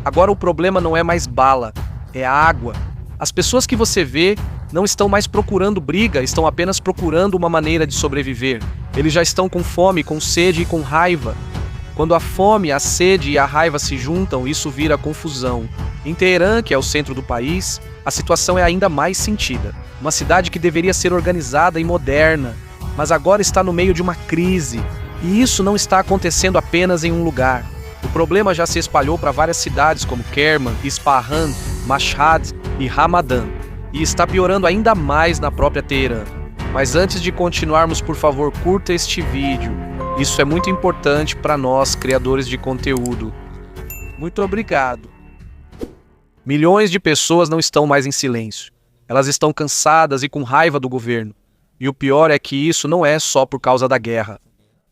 Agora o problema não é mais bala, é a água. As pessoas que você vê não estão mais procurando briga, estão apenas procurando uma maneira de sobreviver. Eles já estão com fome, com sede e com raiva. Quando a fome, a sede e a raiva se juntam, isso vira confusão. Em Teherã, que é o centro do país, a situação é ainda mais sentida. Uma cidade que deveria ser organizada e moderna, mas agora está no meio de uma crise. E isso não está acontecendo apenas em um lugar. O problema já se espalhou para várias cidades como Kerman, Isfahan, Mashhad e Hamadan, e está piorando ainda mais na própria Teherã. Mas antes de continuarmos, por favor, curta este vídeo. Isso é muito importante para nós, criadores de conteúdo. Muito obrigado. Milhões de pessoas não estão mais em silêncio. Elas estão cansadas e com raiva do governo. E o pior é que isso não é só por causa da guerra.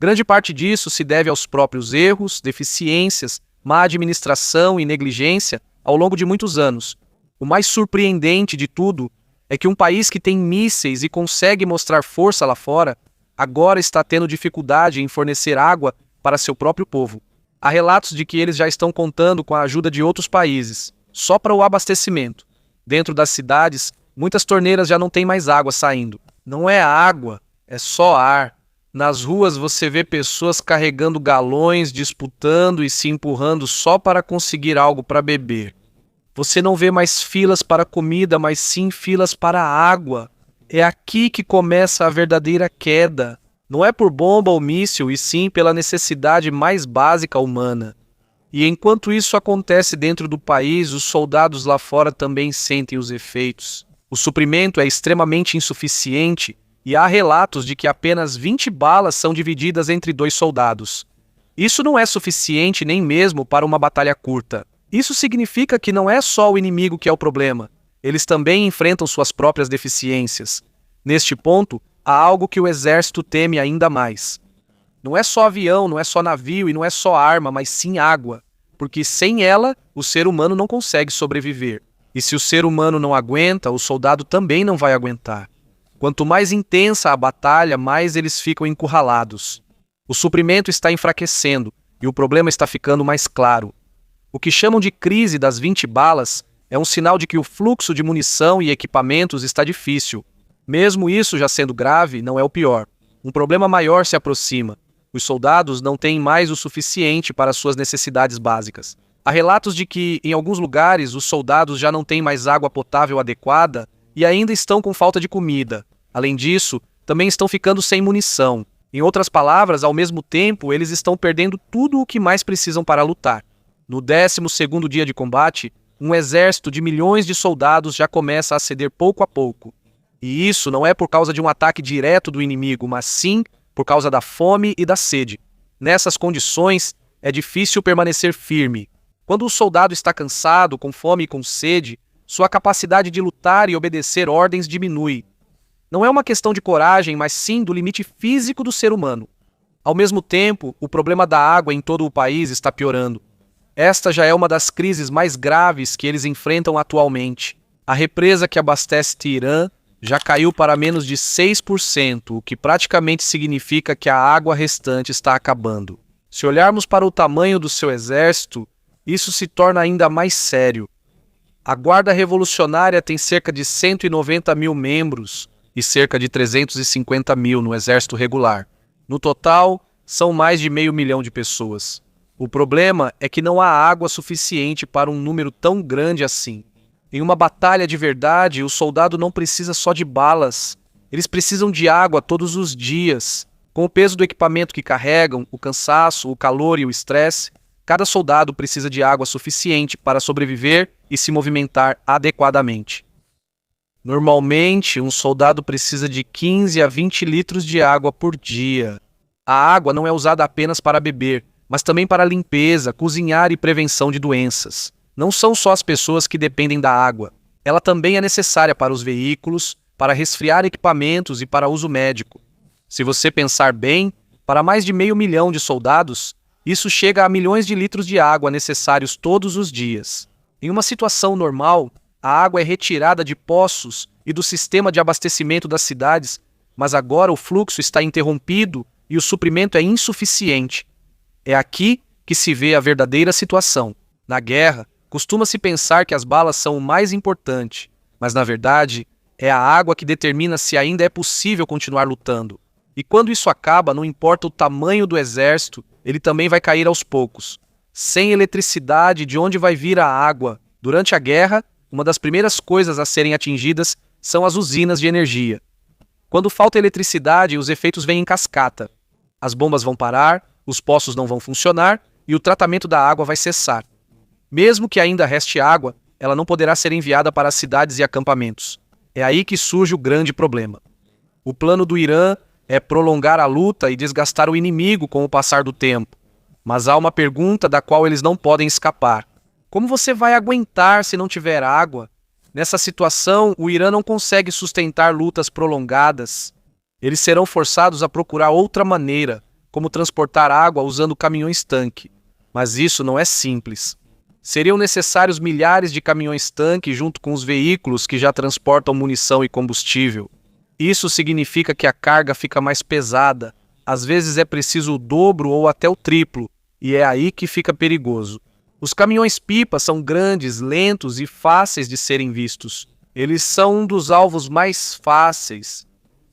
Grande parte disso se deve aos próprios erros, deficiências, má administração e negligência ao longo de muitos anos. O mais surpreendente de tudo é que um país que tem mísseis e consegue mostrar força lá fora, agora está tendo dificuldade em fornecer água para seu próprio povo. Há relatos de que eles já estão contando com a ajuda de outros países, só para o abastecimento. Dentro das cidades, muitas torneiras já não têm mais água saindo. Não é água, é só ar. Nas ruas você vê pessoas carregando galões, disputando e se empurrando só para conseguir algo para beber. Você não vê mais filas para comida, mas sim filas para água. É aqui que começa a verdadeira queda. Não é por bomba ou míssil, e sim pela necessidade mais básica humana. E enquanto isso acontece dentro do país, os soldados lá fora também sentem os efeitos. O suprimento é extremamente insuficiente e há relatos de que apenas 20 balas são divididas entre 2 soldados. Isso não é suficiente nem mesmo para uma batalha curta. Isso significa que não é só o inimigo que é o problema. Eles também enfrentam suas próprias deficiências. Neste ponto, há algo que o exército teme ainda mais. Não é só avião, não é só navio e não é só arma, mas sim água. Porque sem ela, o ser humano não consegue sobreviver. E se o ser humano não aguenta, o soldado também não vai aguentar. Quanto mais intensa a batalha, mais eles ficam encurralados. O suprimento está enfraquecendo e o problema está ficando mais claro. O que chamam de crise das 20 balas é um sinal de que o fluxo de munição e equipamentos está difícil. Mesmo isso já sendo grave, não é o pior. Um problema maior se aproxima. Os soldados não têm mais o suficiente para suas necessidades básicas. Há relatos de que, em alguns lugares, os soldados já não têm mais água potável adequada e ainda estão com falta de comida. Além disso, também estão ficando sem munição. Em outras palavras, ao mesmo tempo, eles estão perdendo tudo o que mais precisam para lutar. No 12º dia de combate, um exército de milhões de soldados já começa a ceder pouco a pouco. E isso não é por causa de um ataque direto do inimigo, mas sim por causa da fome e da sede. Nessas condições, é difícil permanecer firme. Quando o soldado está cansado, com fome e com sede, sua capacidade de lutar e obedecer ordens diminui. Não é uma questão de coragem, mas sim do limite físico do ser humano. Ao mesmo tempo, o problema da água em todo o país está piorando. Esta já é uma das crises mais graves que eles enfrentam atualmente. A represa que abastece Teherã já caiu para menos de 6%, o que praticamente significa que a água restante está acabando. Se olharmos para o tamanho do seu exército, isso se torna ainda mais sério. A Guarda Revolucionária tem cerca de 190 mil membros e cerca de 350 mil no exército regular. No total, são mais de 500 mil de pessoas. O problema é que não há água suficiente para um número tão grande assim. Em uma batalha de verdade, o soldado não precisa só de balas. Eles precisam de água todos os dias. Com o peso do equipamento que carregam, o cansaço, o calor e o estresse, cada soldado precisa de água suficiente para sobreviver e se movimentar adequadamente. Normalmente, um soldado precisa de 15 a 20 litros de água por dia. A água não é usada apenas para beber, mas também para limpeza, cozinhar e prevenção de doenças. Não são só as pessoas que dependem da água. Ela também é necessária para os veículos, para resfriar equipamentos e para uso médico. Se você pensar bem, para mais de 500 mil de soldados, isso chega a milhões de litros de água necessários todos os dias. Em uma situação normal, a água é retirada de poços e do sistema de abastecimento das cidades, mas agora o fluxo está interrompido e o suprimento é insuficiente. É aqui que se vê a verdadeira situação. Na guerra, Costuma-se pensar que as balas são o mais importante, mas na verdade é a água que determina se ainda é possível continuar lutando. E quando isso acaba, não importa o tamanho do exército, ele também vai cair aos poucos. Sem eletricidade, de onde vai vir a água? Durante a guerra, uma das primeiras coisas a serem atingidas são as usinas de energia. Quando falta eletricidade, os efeitos vêm em cascata. As bombas vão parar, os poços não vão funcionar e o tratamento da água vai cessar. Mesmo que ainda reste água, ela não poderá ser enviada para as cidades e acampamentos. É aí que surge o grande problema. O plano do Irã é prolongar a luta e desgastar o inimigo com o passar do tempo. Mas há uma pergunta da qual eles não podem escapar. Como você vai aguentar se não tiver água? Nessa situação, o Irã não consegue sustentar lutas prolongadas. Eles serão forçados a procurar outra maneira, como transportar água usando caminhões-tanque. Mas isso não é simples. Seriam necessários milhares de caminhões-tanque junto com os veículos que já transportam munição e combustível. Isso significa que a carga fica mais pesada. Às vezes é preciso o dobro ou até o triplo, e é aí que fica perigoso. Os caminhões-pipa são grandes, lentos e fáceis de serem vistos. Eles são um dos alvos mais fáceis.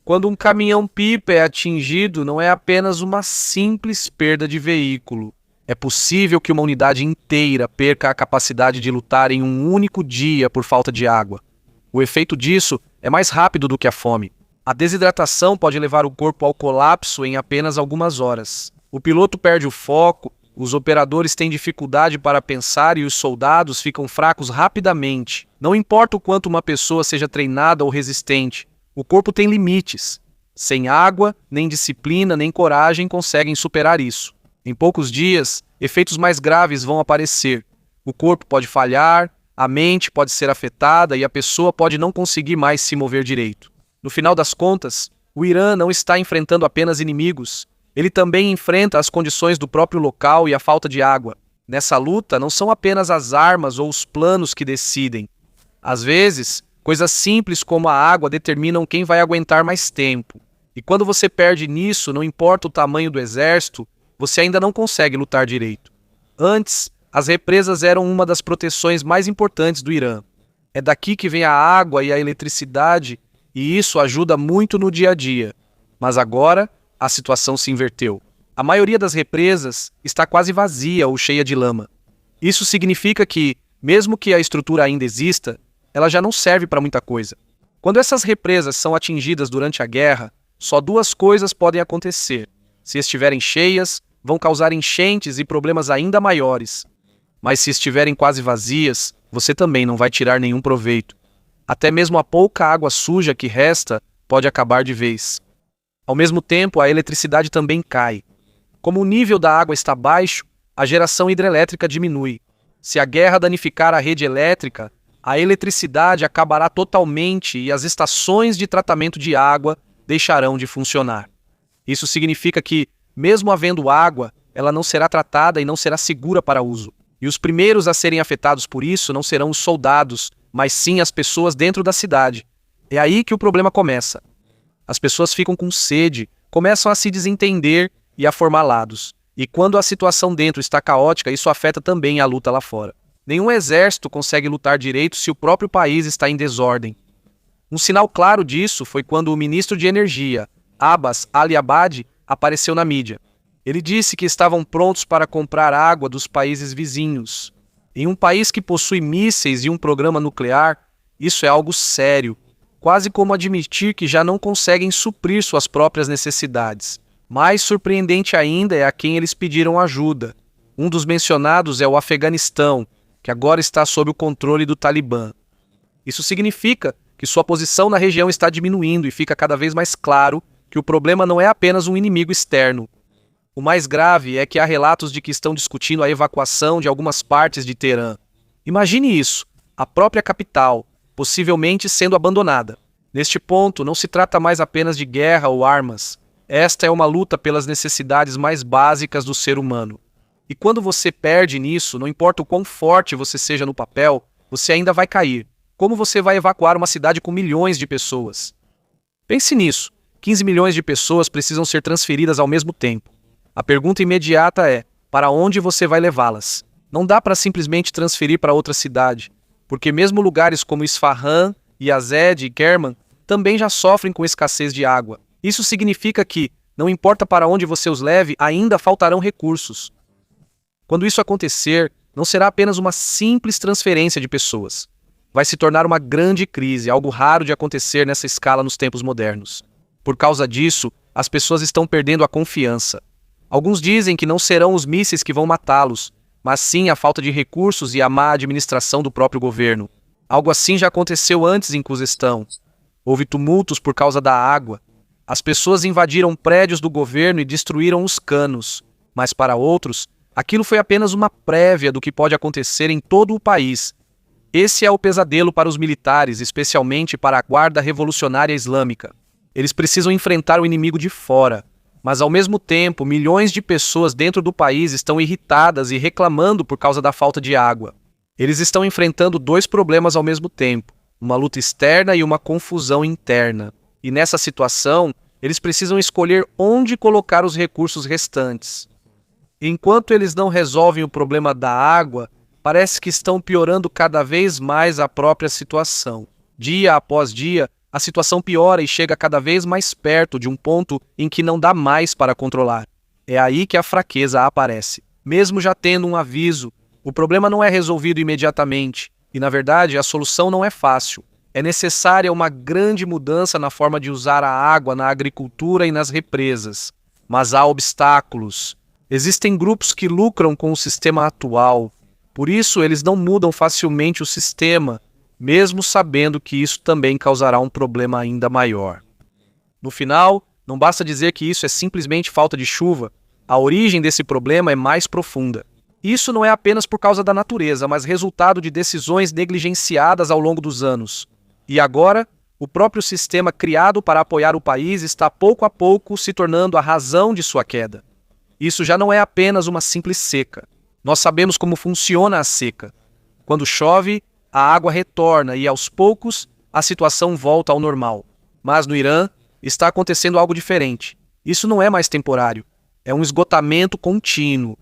Quando um caminhão-pipa é atingido, não é apenas uma simples perda de veículo. É possível que uma unidade inteira perca a capacidade de lutar em um único dia por falta de água. O efeito disso é mais rápido do que a fome. A desidratação pode levar o corpo ao colapso em apenas algumas horas. O piloto perde o foco, os operadores têm dificuldade para pensar e os soldados ficam fracos rapidamente. Não importa o quanto uma pessoa seja treinada ou resistente, o corpo tem limites. Sem água, nem disciplina, nem coragem conseguem superar isso. Em poucos dias, efeitos mais graves vão aparecer. O corpo pode falhar, a mente pode ser afetada e a pessoa pode não conseguir mais se mover direito. No final das contas, o Irã não está enfrentando apenas inimigos. Ele também enfrenta as condições do próprio local e a falta de água. Nessa luta, não são apenas as armas ou os planos que decidem. Às vezes, coisas simples como a água determinam quem vai aguentar mais tempo. E quando você perde nisso, não importa o tamanho do exército, você ainda não consegue lutar direito. Antes, as represas eram uma das proteções mais importantes do Irã. É daqui que vem a água e a eletricidade, e isso ajuda muito no dia a dia. Mas agora, a situação se inverteu. A maioria das represas está quase vazia ou cheia de lama. Isso significa que, mesmo que a estrutura ainda exista, ela já não serve para muita coisa. Quando essas represas são atingidas durante a guerra, só duas coisas podem acontecer. Se estiverem cheias, vão causar enchentes e problemas ainda maiores. Mas se estiverem quase vazias, você também não vai tirar nenhum proveito. Até mesmo a pouca água suja que resta pode acabar de vez. Ao mesmo tempo, a eletricidade também cai. Como o nível da água está baixo, a geração hidrelétrica diminui. Se a guerra danificar a rede elétrica, a eletricidade acabará totalmente e as estações de tratamento de água deixarão de funcionar. Isso significa que, mesmo havendo água, ela não será tratada e não será segura para uso. E os primeiros a serem afetados por isso não serão os soldados, mas sim as pessoas dentro da cidade. É aí que o problema começa. As pessoas ficam com sede, começam a se desentender e a formar lados. E quando a situação dentro está caótica, isso afeta também a luta lá fora. Nenhum exército consegue lutar direito se o próprio país está em desordem. Um sinal claro disso foi quando o ministro de Energia, Abbas Ali-Abadi, apareceu na mídia. Ele disse que estavam prontos para comprar água dos países vizinhos. Em um país que possui mísseis e um programa nuclear, isso é algo sério, quase como admitir que já não conseguem suprir suas próprias necessidades. Mais surpreendente ainda é a quem eles pediram ajuda. Um dos mencionados é o Afeganistão, que agora está sob o controle do Talibã. Isso significa que sua posição na região está diminuindo e fica cada vez mais claro que o problema não é apenas um inimigo externo. O mais grave é que há relatos de que estão discutindo a evacuação de algumas partes de Teherã. Imagine isso, a própria capital, possivelmente sendo abandonada. Neste ponto, não se trata mais apenas de guerra ou armas. Esta é uma luta pelas necessidades mais básicas do ser humano. E quando você perde nisso, não importa o quão forte você seja no papel, você ainda vai cair. Como você vai evacuar uma cidade com milhões de pessoas? Pense nisso. 15 milhões de pessoas precisam ser transferidas ao mesmo tempo. A pergunta imediata é: para onde você vai levá-las? Não dá para simplesmente transferir para outra cidade, porque mesmo lugares como Isfahan, Yazd e Kerman também já sofrem com escassez de água. Isso significa que, não importa para onde você os leve, ainda faltarão recursos. Quando isso acontecer, não será apenas uma simples transferência de pessoas. Vai se tornar uma grande crise, algo raro de acontecer nessa escala nos tempos modernos. Por causa disso, as pessoas estão perdendo a confiança. Alguns dizem que não serão os mísseis que vão matá-los, mas sim a falta de recursos e a má administração do próprio governo. Algo assim já aconteceu antes em Khuzestão. Houve tumultos por causa da água. As pessoas invadiram prédios do governo e destruíram os canos. Mas para outros, aquilo foi apenas uma prévia do que pode acontecer em todo o país. Esse é o pesadelo para os militares, especialmente para a Guarda Revolucionária Islâmica. Eles precisam enfrentar o inimigo de fora, mas ao mesmo tempo, milhões de pessoas dentro do país estão irritadas e reclamando por causa da falta de água. Eles estão enfrentando dois problemas ao mesmo tempo, uma luta externa e uma confusão interna. E nessa situação, eles precisam escolher onde colocar os recursos restantes. Enquanto eles não resolvem o problema da água, parece que estão piorando cada vez mais a própria situação. Dia após dia, a situação piora e chega cada vez mais perto de um ponto em que não dá mais para controlar. É aí que a fraqueza aparece. Mesmo já tendo um aviso, o problema não é resolvido imediatamente. E, na verdade, a solução não é fácil. É necessária uma grande mudança na forma de usar a água na agricultura e nas represas. Mas há obstáculos. Existem grupos que lucram com o sistema atual. Por isso, eles não mudam facilmente o sistema, mesmo sabendo que isso também causará um problema ainda maior. No final, não basta dizer que isso é simplesmente falta de chuva. A origem desse problema é mais profunda. Isso não é apenas por causa da natureza, mas resultado de decisões negligenciadas ao longo dos anos. E agora, o próprio sistema criado para apoiar o país está pouco a pouco se tornando a razão de sua queda. Isso já não é apenas uma simples seca. Nós sabemos como funciona a seca. Quando chove, a água retorna e, aos poucos, a situação volta ao normal. Mas no Irã, está acontecendo algo diferente. Isso não é mais temporário. É um esgotamento contínuo.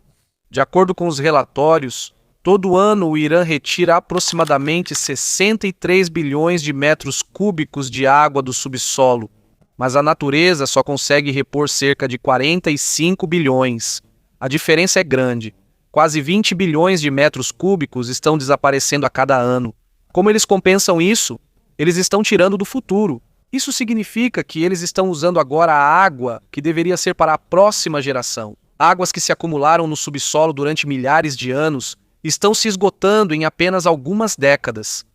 De acordo com os relatórios, todo ano o Irã retira aproximadamente 63 bilhões de metros cúbicos de água do subsolo. Mas a natureza só consegue repor cerca de 45 bilhões. A diferença é grande. Quase 20 bilhões de metros cúbicos estão desaparecendo a cada ano. Como eles compensam isso? Eles estão tirando do futuro. Isso significa que eles estão usando agora a água que deveria ser para a próxima geração. Águas que se acumularam no subsolo durante milhares de anos estão se esgotando em apenas algumas décadas.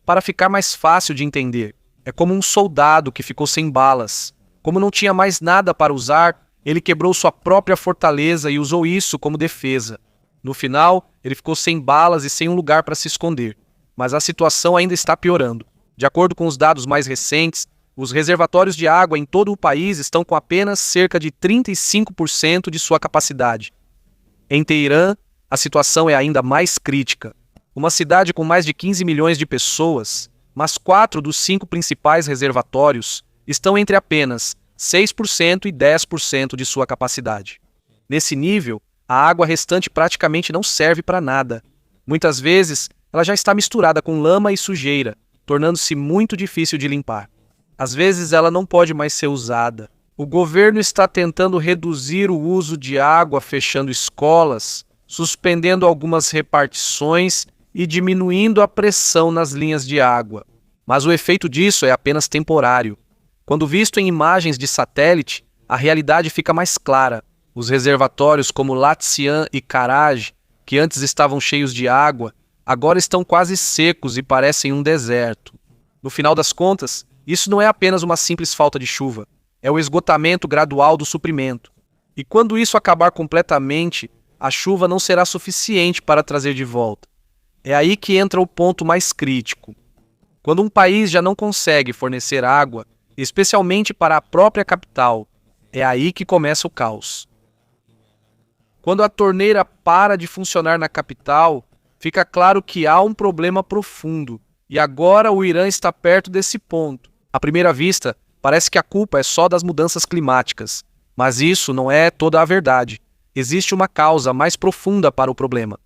Para ficar mais fácil de entender, é como um soldado que ficou sem balas. Como não tinha mais nada para usar, ele quebrou sua própria fortaleza e usou isso como defesa. No final, ele ficou sem balas e sem um lugar para se esconder. Mas a situação ainda está piorando. De acordo com os dados mais recentes, os reservatórios de água em todo o país estão com apenas cerca de 35% de sua capacidade. Em Teherã, a situação é ainda mais crítica. Uma cidade com mais de 15 milhões de pessoas, mas 4 dos 5 principais reservatórios estão entre apenas 6% e 10% de sua capacidade. Nesse nível, a água restante praticamente não serve para nada. Muitas vezes, ela já está misturada com lama e sujeira, tornando-se muito difícil de limpar. Às vezes, ela não pode mais ser usada. O governo está tentando reduzir o uso de água, fechando escolas, suspendendo algumas repartições e diminuindo a pressão nas linhas de água. Mas o efeito disso é apenas temporário. Quando visto em imagens de satélite, a realidade fica mais clara. Os reservatórios como Latsian e Karaj, que antes estavam cheios de água, agora estão quase secos e parecem um deserto. No final das contas, isso não é apenas uma simples falta de chuva, é o esgotamento gradual do suprimento. E quando isso acabar completamente, a chuva não será suficiente para trazer de volta. É aí que entra o ponto mais crítico. Quando um país já não consegue fornecer água, especialmente para a própria capital, é aí que começa o caos. Quando a torneira para de funcionar na capital, fica claro que há um problema profundo, e agora o Irã está perto desse ponto. À primeira vista, parece que a culpa é só das mudanças climáticas, mas isso não é toda a verdade. Existe uma causa mais profunda para o problema.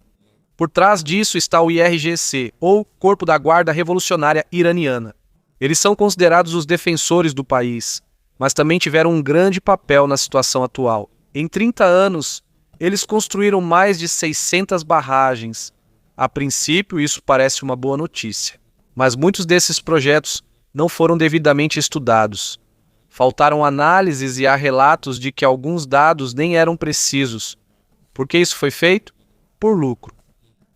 Por trás disso está o IRGC, ou Corpo da Guarda Revolucionária Iraniana. Eles são considerados os defensores do país, mas também tiveram um grande papel na situação atual. Em 30 anos, eles construíram mais de 600 barragens. A princípio, isso parece uma boa notícia, mas muitos desses projetos não foram devidamente estudados. Faltaram análises e há relatos de que alguns dados nem eram precisos. Por que isso foi feito? Por lucro.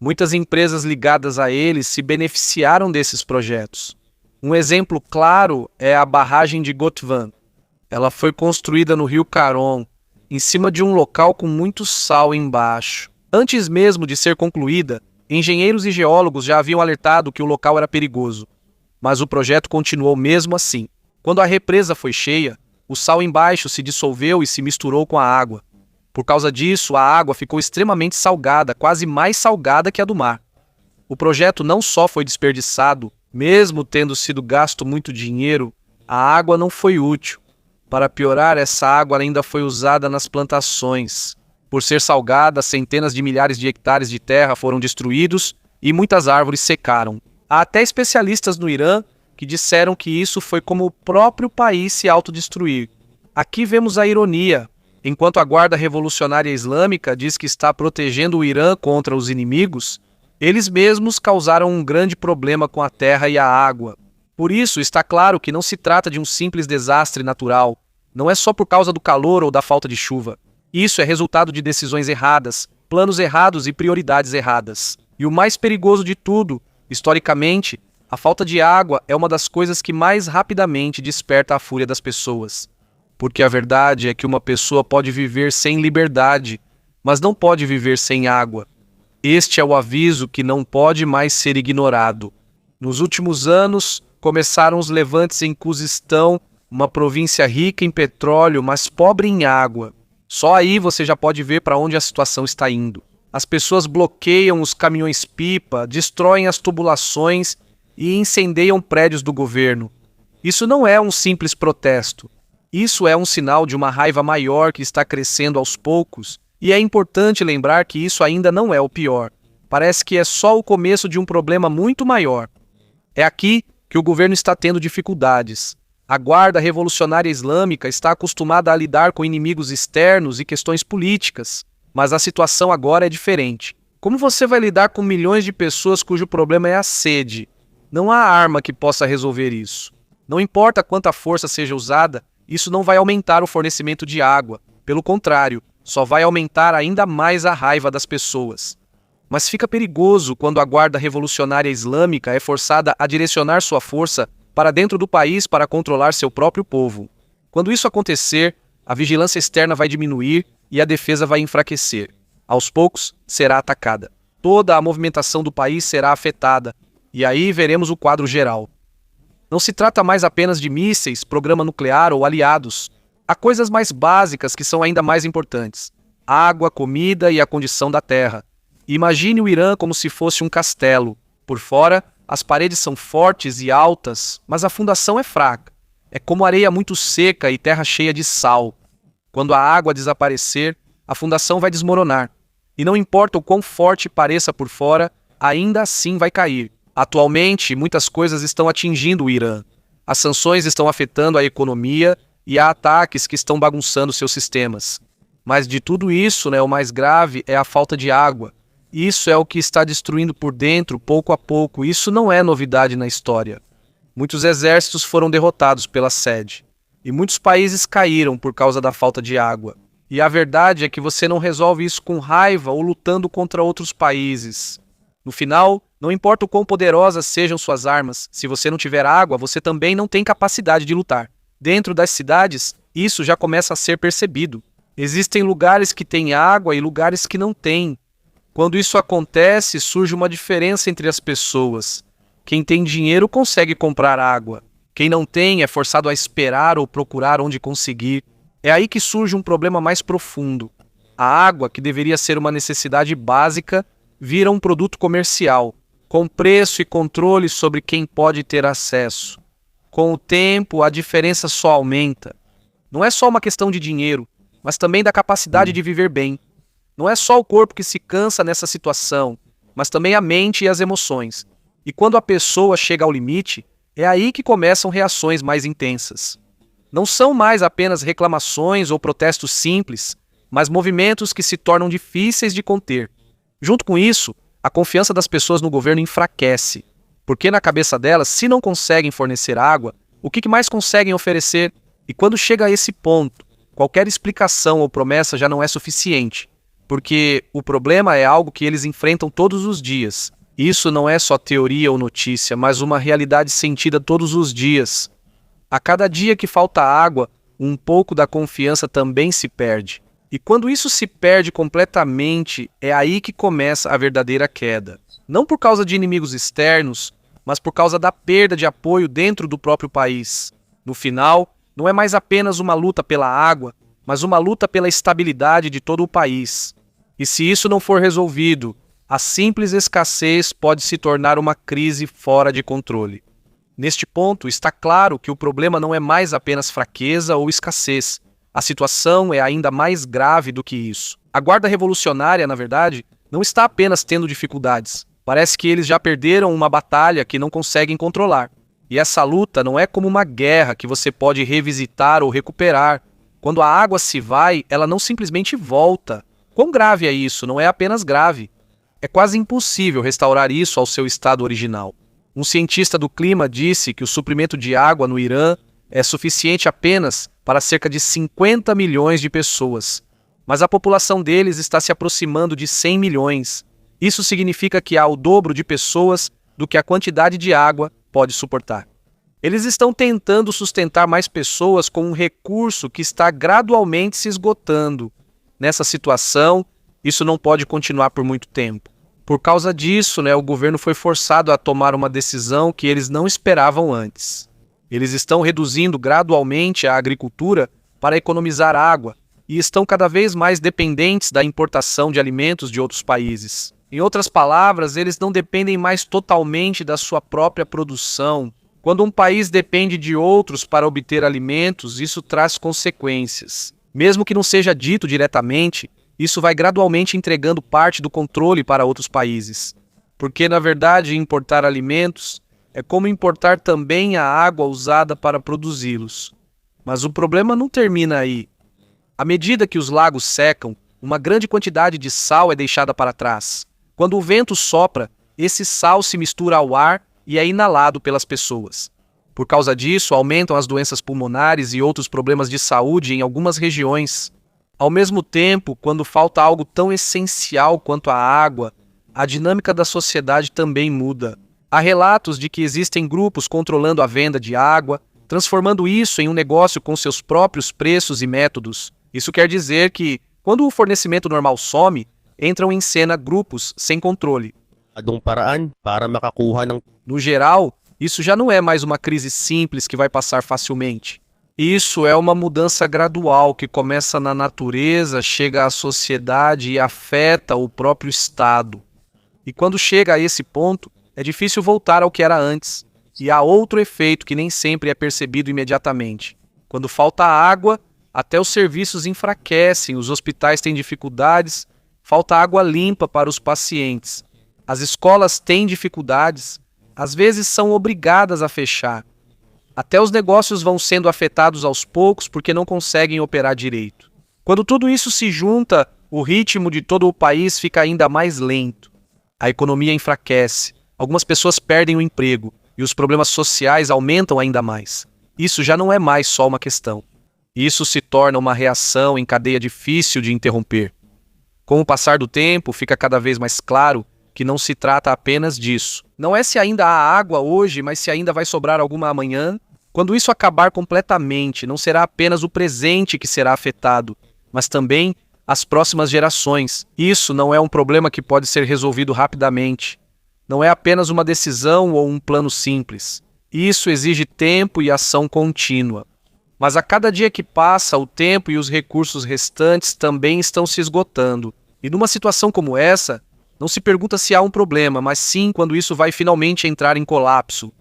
Muitas empresas ligadas a eles se beneficiaram desses projetos. Um exemplo claro é a barragem de Gotvan. Ela foi construída no rio Caron, em cima de um local com muito sal embaixo. Antes mesmo de ser concluída, engenheiros e geólogos já haviam alertado que o local era perigoso. Mas o projeto continuou mesmo assim. Quando a represa foi cheia, o sal embaixo se dissolveu e se misturou com a água. Por causa disso, a água ficou extremamente salgada, quase mais salgada que a do mar. O projeto não só foi desperdiçado, mesmo tendo sido gasto muito dinheiro, a água não foi útil. Para piorar, essa água ainda foi usada nas plantações. Por ser salgada, centenas de milhares de hectares de terra foram destruídos e muitas árvores secaram. Há até especialistas no Irã que disseram que isso foi como o próprio país se autodestruir. Aqui vemos a ironia. Enquanto a Guarda Revolucionária Islâmica diz que está protegendo o Irã contra os inimigos, eles mesmos causaram um grande problema com a terra e a água. Por isso, está claro que não se trata de um simples desastre natural. Não é só por causa do calor ou da falta de chuva. Isso é resultado de decisões erradas, planos errados e prioridades erradas. E o mais perigoso de tudo, historicamente, a falta de água é uma das coisas que mais rapidamente desperta a fúria das pessoas. Porque a verdade é que uma pessoa pode viver sem liberdade, mas não pode viver sem água. Este é o aviso que não pode mais ser ignorado. Nos últimos anos, começaram os levantes em Khuzistão, uma província rica em petróleo, mas pobre em água. Só aí você já pode ver para onde a situação está indo. As pessoas bloqueiam os caminhões-pipa, destroem as tubulações e incendeiam prédios do governo. Isso não é um simples protesto. Isso é um sinal de uma raiva maior que está crescendo aos poucos, e é importante lembrar que isso ainda não é o pior. Parece que é só o começo de um problema muito maior. É aqui que o governo está tendo dificuldades. A Guarda Revolucionária Islâmica está acostumada a lidar com inimigos externos e questões políticas, mas a situação agora é diferente. Como você vai lidar com milhões de pessoas cujo problema é a sede? Não há arma que possa resolver isso. Não importa quanta força seja usada, isso não vai aumentar o fornecimento de água. Pelo contrário, só vai aumentar ainda mais a raiva das pessoas. Mas fica perigoso quando a Guarda Revolucionária Islâmica é forçada a direcionar sua força para dentro do país para controlar seu próprio povo. Quando isso acontecer, a vigilância externa vai diminuir e a defesa vai enfraquecer. Aos poucos, será atacada. Toda a movimentação do país será afetada, e aí veremos o quadro geral. Não se trata mais apenas de mísseis, programa nuclear ou aliados. Há coisas mais básicas que são ainda mais importantes: água, comida e a condição da terra. Imagine o Irã como se fosse um castelo. Por fora, as paredes são fortes e altas, mas a fundação é fraca. É como areia muito seca e terra cheia de sal. Quando a água desaparecer, a fundação vai desmoronar. E não importa o quão forte pareça por fora, ainda assim vai cair. Atualmente, muitas coisas estão atingindo o Irã. As sanções estão afetando a economia e há ataques que estão bagunçando seus sistemas. Mas de tudo isso, o mais grave é a falta de água. Isso é o que está destruindo por dentro, pouco a pouco. Isso não é novidade na história. Muitos exércitos foram derrotados pela sede. E muitos países caíram por causa da falta de água. E a verdade é que você não resolve isso com raiva ou lutando contra outros países. No final, não importa o quão poderosas sejam suas armas, se você não tiver água, você também não tem capacidade de lutar. Dentro das cidades, isso já começa a ser percebido. Existem lugares que têm água e lugares que não têm. Quando isso acontece, surge uma diferença entre as pessoas. Quem tem dinheiro consegue comprar água. Quem não tem é forçado a esperar ou procurar onde conseguir. É aí que surge um problema mais profundo. A água, que deveria ser uma necessidade básica, vira um produto comercial, com preço e controle sobre quem pode ter acesso. Com o tempo, a diferença só aumenta. Não é só uma questão de dinheiro, mas também da capacidade de viver bem. Não é só o corpo que se cansa nessa situação. mas também a mente e as emoções. E quando a pessoa chega ao limite, é aí que começam reações mais intensas. Não são mais apenas reclamações ou protestos simples, mas movimentos que se tornam difíceis de conter. Junto com isso, a confiança das pessoas no governo enfraquece, porque na cabeça delas, se não conseguem fornecer água, o que mais conseguem oferecer? E quando chega a esse ponto, qualquer explicação ou promessa já não é suficiente, porque o problema é algo que eles enfrentam todos os dias. Isso não é só teoria ou notícia, mas uma realidade sentida todos os dias. A cada dia que falta água, um pouco da confiança também se perde. E quando isso se perde completamente, é aí que começa a verdadeira queda. Não por causa de inimigos externos, mas por causa da perda de apoio dentro do próprio país. No final, não é mais apenas uma luta pela água, mas uma luta pela estabilidade de todo o país. E se isso não for resolvido, a simples escassez pode se tornar uma crise fora de controle. Neste ponto, está claro que o problema não é mais apenas fraqueza ou escassez. A situação é ainda mais grave do que isso. A Guarda Revolucionária, na verdade, não está apenas tendo dificuldades. Parece que eles já perderam uma batalha que não conseguem controlar. E essa luta não é como uma guerra que você pode revisitar ou recuperar. Quando a água se vai, ela não simplesmente volta. Quão grave é isso? Não é apenas grave. É quase impossível restaurar isso ao seu estado original. Um cientista do clima disse que o suprimento de água no Irã é suficiente apenas para cerca de 50 milhões de pessoas. Mas a população deles está se aproximando de 100 milhões. Isso significa que há o dobro de pessoas do que a quantidade de água pode suportar. Eles estão tentando sustentar mais pessoas com um recurso que está gradualmente se esgotando. Nessa situação, isso não pode continuar por muito tempo. Por causa disso, o governo foi forçado a tomar uma decisão que eles não esperavam antes. Eles estão reduzindo gradualmente a agricultura para economizar água e estão cada vez mais dependentes da importação de alimentos de outros países. Em outras palavras, eles não dependem mais totalmente da sua própria produção. Quando um país depende de outros para obter alimentos, isso traz consequências. Mesmo que não seja dito diretamente, isso vai gradualmente entregando parte do controle para outros países. Porque, na verdade, importar alimentos é como importar também a água usada para produzi-los. Mas o problema não termina aí. À medida que os lagos secam, uma grande quantidade de sal é deixada para trás. Quando o vento sopra, esse sal se mistura ao ar e é inalado pelas pessoas. Por causa disso, aumentam as doenças pulmonares e outros problemas de saúde em algumas regiões. Ao mesmo tempo, quando falta algo tão essencial quanto a água, a dinâmica da sociedade também muda. Há relatos de que existem grupos controlando a venda de água, transformando isso em um negócio com seus próprios preços e métodos. Isso quer dizer que, quando o fornecimento normal some, entram em cena grupos sem controle. No geral, isso já não é mais uma crise simples que vai passar facilmente. Isso é uma mudança gradual que começa na natureza, chega à sociedade e afeta o próprio Estado. E quando chega a esse ponto, é difícil voltar ao que era antes. E há outro efeito que nem sempre é percebido imediatamente. Quando falta água, até os serviços enfraquecem, os hospitais têm dificuldades, falta água limpa para os pacientes. As escolas têm dificuldades, às vezes são obrigadas a fechar. Até os negócios vão sendo afetados aos poucos porque não conseguem operar direito. Quando tudo isso se junta, o ritmo de todo o país fica ainda mais lento. A economia enfraquece, algumas pessoas perdem o emprego e os problemas sociais aumentam ainda mais. Isso já não é mais só uma questão. Isso se torna uma reação em cadeia difícil de interromper. Com o passar do tempo, fica cada vez mais claro que não se trata apenas disso. Não é se ainda há água hoje, mas se ainda vai sobrar alguma amanhã. Quando isso acabar completamente, não será apenas o presente que será afetado, mas também as próximas gerações. Isso não é um problema que pode ser resolvido rapidamente. Não é apenas uma decisão ou um plano simples. Isso exige tempo e ação contínua. Mas a cada dia que passa, o tempo e os recursos restantes também estão se esgotando. E numa situação como essa, não se pergunta se há um problema, mas sim quando isso vai finalmente entrar em colapso.